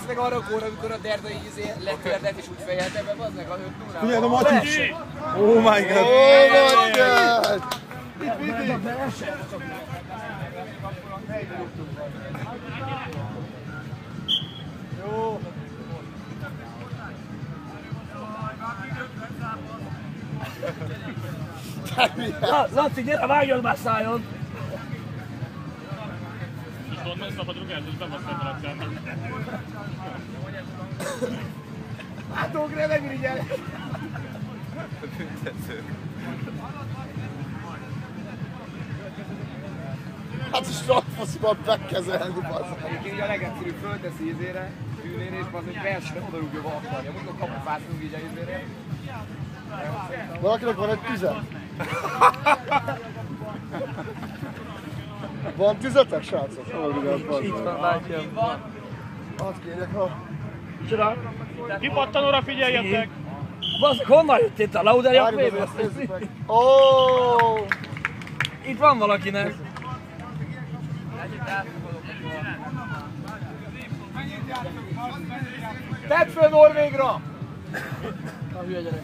Meg arra a kóra, amikor a Derda így letördett és úgy fejelte be, az meg a 5-0-ával. Figyelj, a Matyi! Oh my god! Oh my god! Jó! Laci, gyere, vágjad már szájon! Onnan szabad rugást, és bebasztál a lakcának. Hát ugrál, megrigyel! Hát is rakfosziban bekezelni, bazzak. Egyébként a legegyszerűbb fölteszi ízére, tűnére, és bazzak versre odarúgja, ha akarja. Mondjuk a kapufát rúg így a ízére. Valakinek van egy tüze? Van tüzetek, srácok? Itt van, bátyám. Hadd kérjek, ha... Micsoda? Kipattanóra figyeljetek! Bazzak, honnan jött itt a Lauder Jakvébe? Oh! Itt van valakinek. Tedd föl Norvégra! Na, hülye gyerek.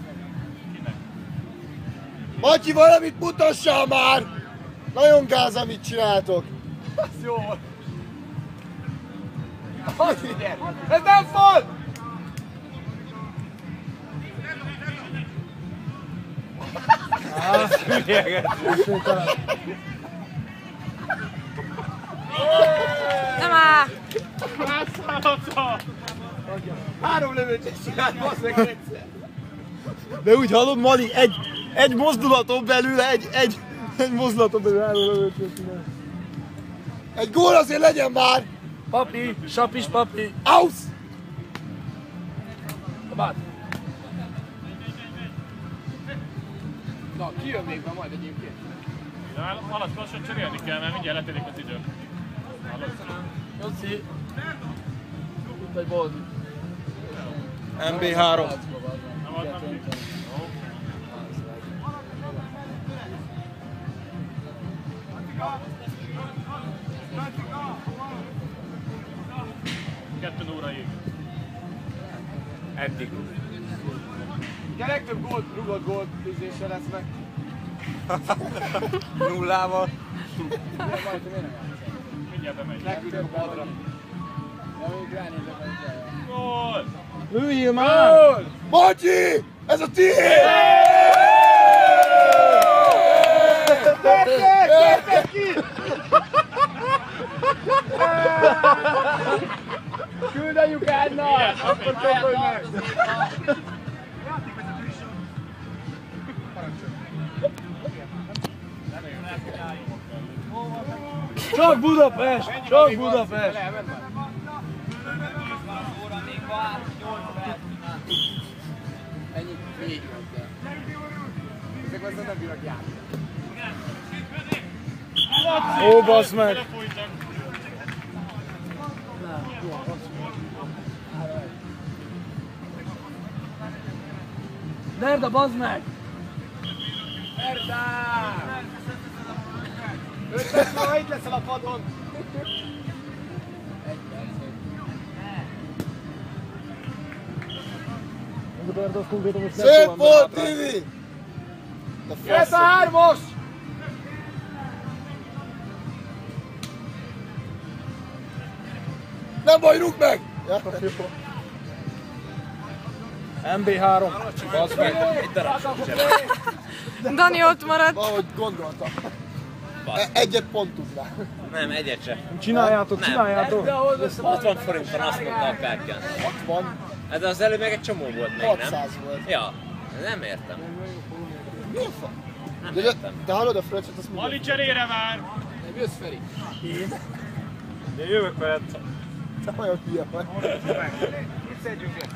Matyi, valamit mutassál már! Nagyon gáz, amit csináltok! Az jó volt! Az figyelj! Ez nem fal! Nem áll! Három lövőt csinált, bassz meg egyszer! De úgy hallod, Mali, egy mozdulaton belül, egy mozdulaton belül 3 lövőt csinál. Egy gól azért legyen már! Papi, sapis papi. Ausz! Bát. Na, ki jön még be majd egyébként? De már alatt lassan cserélni kell, mert mindjárt letelik az idő. Jóci. Itt egy bold. MB3. Nem adnak ki? Kettő óraig. Eddig. Ugye legtöbb gólt, rugott gólt tűzése lesz meg. Nullával. Mindjárt bemegy. Leküldök a padra. Ja, még ránézek, hogy Gól! Lőjél már! gól! Matyi! Ez a tiéd! Gyertek ki! Küld a lyukádnak! Akkor csapolj meg! Csak Budapest! Csak Budapest! Ennyi, 4 volt. Ezek aztán nem bírnak járni. Ó, bassz meg! Derda, bazd meg! Erda! 5 perc múlva itt leszel a padon! Szép volt, Tivi! Jössz a 3-os! Nem baj, rúgd meg! Ja. MB3. Bassz meg. Dani ott maradt. Valahogy gondoltam. Egyet pont tudnál. Nem, egyet se. Csináljátok, csináljátok. 60 forint van, azt mondta a kártyán. 60, Hát az előbb meg egy csomó volt még, nem? 600 volt. Ja, nem értem. Mi a fa? Nem De, értem. de hallod a fröccset, azt mondja. Mali cserére már! Nem jössz, Feri? De jövök veled. Te olyan hülye vagy. Itt szedjünk le!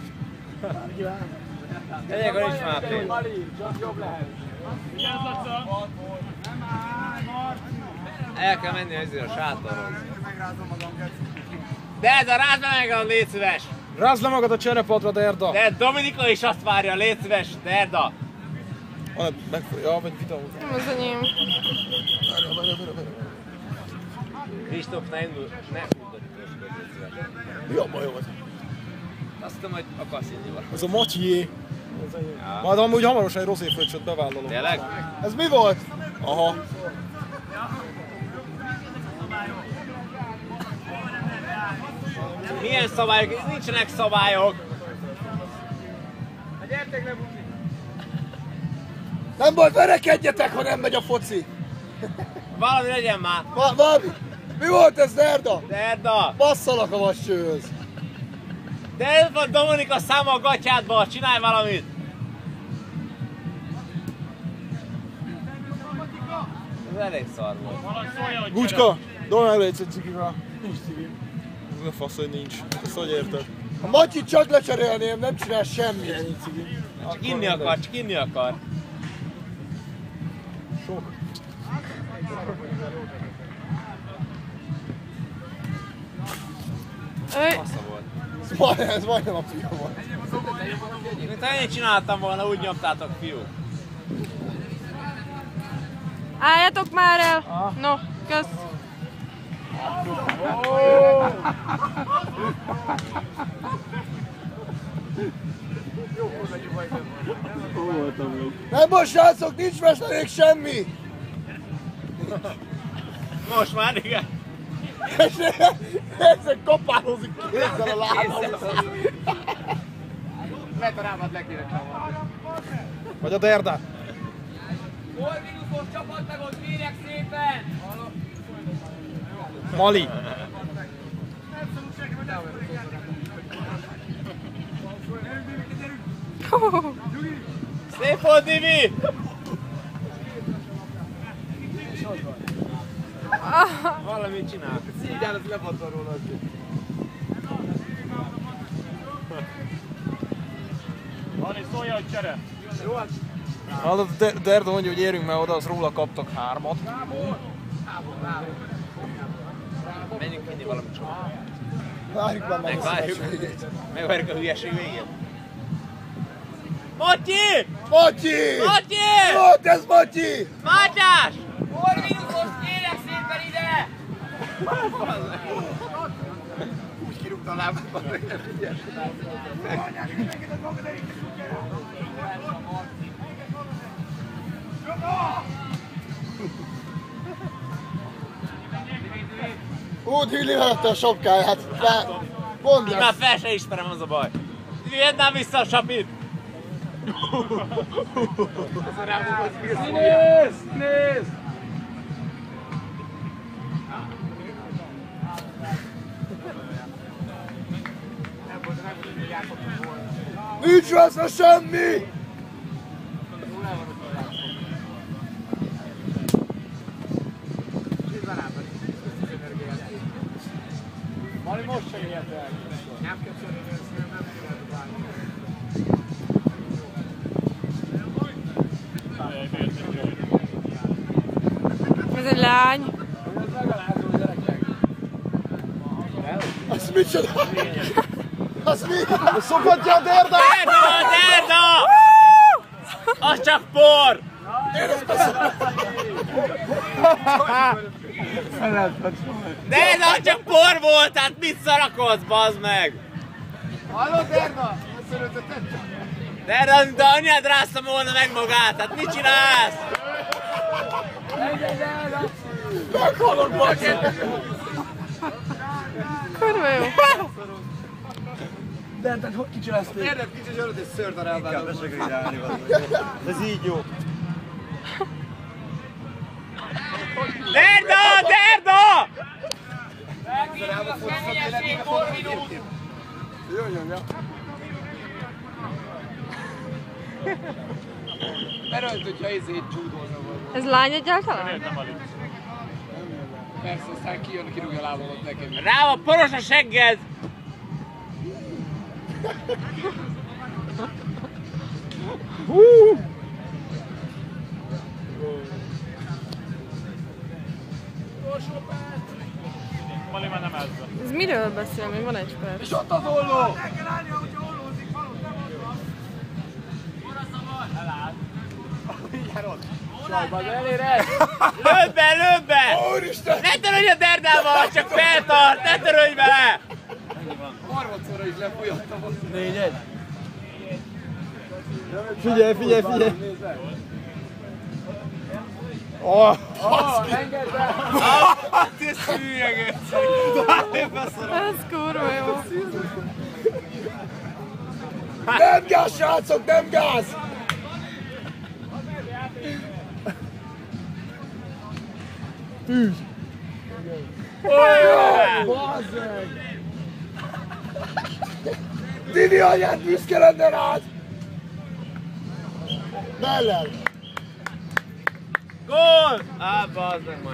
Egyébként nincs már pénz. Mali, csak jobb lehet. Vigyázz, Laca! El kell menni ezért a sátorhoz. De ez a rázd meg a légy szíves! Rázd le magad a cserepadra, Derda. De Dominika is azt várja, légy szíves, Derda! Ja, vagy videó. Nem az enyém. Kristóf, ne indul, ne húzod. Jó, jó. Azt tudom, hogy akarsz inni valamit. Ez a Matyié. Ja. Majd amúgy hamarosan egy rozéfröccsöt bevállalom. Tényleg? Ez mi volt? Aha. Milyen szabályok? Nincsenek szabályok. Nem baj, verekedjetek, ha nem megy a foci. Valami legyen már. Valami. Mi volt ez, Derda? Derda! Basszalak a vassőhöz. De ez van Dominika száma a gatyádba, csinálj valamit! Ez elég szar volt. Valaki szólja, hogy Gucska, dobj meg légy egy cikivel. Nincs cikim. Ez a fasz, hogy nincs. Ezt hogy érted? A Matyi csak lecserélném, nem csinál semmit. Nincs cikim. Csak inni akar, csak inni akar. Sok. Passza volt. Ez majdnem a fia volt. Mint ha én csináltam volna, úgy nyomtátok, fiúk. Álljatok már el! No, kösz! Nem most, srácok, nincs vesztelék semmi. Most már igen. Ezek kapálózik kézzel a lábam. Lehet a rámat le kéne csavarni. Vagy a Derda. Hol minuszos csapattagot kérek szépen! Mali. Szép volt, Divi! Valamit csinál. Szígyán, az lepattol róla. Vali, szólja, hogy csere. Hát a Derda mondja, hogy érünk már oda, az róla kaptak 3-at. Menjünk inni valamit sokat. Várjuk már meg a Megvárjuk. szívességét. Megvárjuk a hülyeség végén. Matyi! Matyi! Matyi! Mi volt ez, Matyi? Mátyás! Hol minuszos kérek szépen ide! Úgy kirúgta a lábát, ügyes. Úgy hűli velette a sapkáját. Mondd Már ezt. fel se ismerem, az a baj. Vidd már vissza a sapit! Nézd! Nézd! Nincs veszve semmi! Mali most sem ilyet el. Nem kell szólni, nem tudod várni. Ez egy lány. Az micsoda? Az mi? Szokatja a Derda! Derda! Derda! Az csak por! Derda, az csak por volt, tehát mit szarakodsz, bazd meg? Hallod, Derda? Összörötötted? Derda, de anyád rázta volna meg magát, tehát mit csinálsz? Meghalok, Matyi! Kurva jó. De tehát hogy kicsinálsz még? Derda, kicsit zsarod egy szőrdarálbának. Ez így jó. Derda! Derda! Jó, nyomja. Berölt, hogyha ezért csúdózna volna. Ez lány egyáltalán? Nem alig. Persze, aztán kijön, kirúgja a lábamat nekem. Rá a poros a segged! Mali már nem ezzel. Ez miről beszél? Még van egy perc. És ott az olló! Lőd be, lőd be! Úristen! Ne törődj a Derdával, csak feltart, ne törődj vele! Orvot Másodszorra is lefolyattam azt. 4-1. Figyelj, figyelj, figyelj! Oh, Engedd el! Te szűrjegetsz! Ez kurva jó. Nem gáz, srácok, nem gáz! tűz! Dini anyád büszke lenne rád! Mellel! Gól! Á, bazd meg majd.